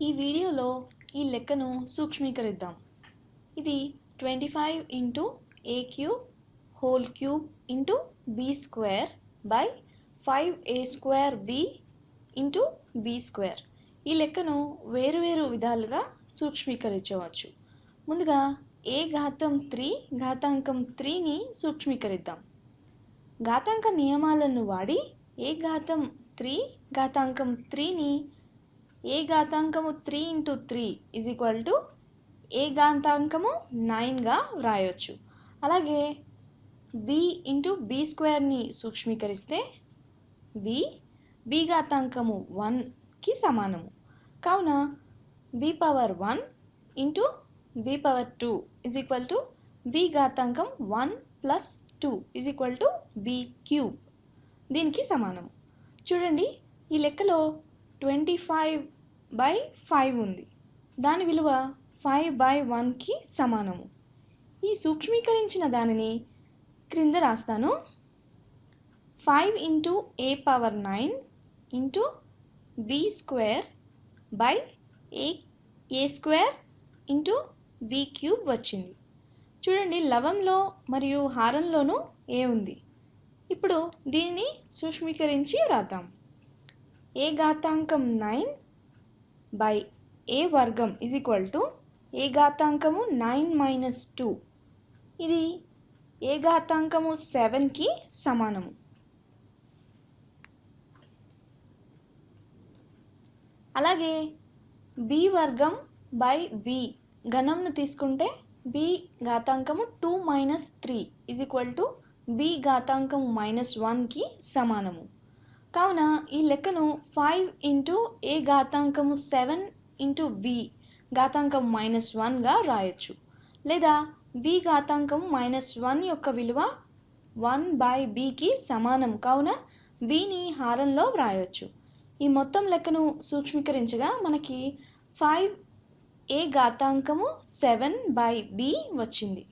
ఈ వీడియోలో ఈ లెక్కను సూక్ష్మీకరిద్దాం. ఇది 25 into a cube whole cube into b square by 5a square b into b square. ఈ లెక్కను వేరువేరు విధాలుగా సూక్ష్మీకరించవచ్చు. ముందుగా a ఘాతం 3 ఘాతాంకం 3ని సూక్ష్మీకరిద్దాం. ఘాతాంక నియమాలను వాడి a ఘాతం 3 ఘాతాంకం 3ని a ఘాతాంకము 3 into 3 is equal to a ఘాతాంకము 9గా వ్రాయవచ్చు. అలాగే b ఇంటూ b స్క్వేర్ని సూక్ష్మీకరిస్తే b ఘాతాంకము 1కి సమానము. కావున b power 1 into b power 2 is equal to b ఘాతాంకం 1 plus 2 is equal to b cube దీనికి సమానము. చూడండి, ఈ లెక్కలో 25/5 ఉంది. దాని విలువ 5/1కి సమానము. ఈ సూక్ష్మీకరించిన దానిని క్రింద రాస్తాను. 5 into a power 9 into b square by a square into b cube వచ్చింది. చూడండి, లవంలో మరియు హారంలోనూ a ఉంది. ఇప్పుడు దీనిని సూక్ష్మీకరించి రాద్దాం. a ఘాతాంకం 9 బై a వర్గం is equal to a ఘాతాంకము 9 minus 2. ఇది a ఘాతాంకము 7కి సమానము. అలాగే b వర్గం బై b ఘనంను తీసుకుంటే b ఘాతాంకము 2 minus 3 is equal to b ఘాతాంకము -1కి సమానము. కావున ఈ లెక్కను 5 ఇంటూ a ఘాతాంకము 7 ఇంటూ b ఘాతాంకం -1గా రాయొచ్చు. లేదా b ఘాతాంకం -1 యొక్క విలువ 1/bకి సమానం కావున bని హారంలో వ్రాయొచ్చు. ఈ మొత్తం లెక్కను సూక్ష్మీకరించగా మనకి 5a ఘాతాంకము 7/b వచ్చింది.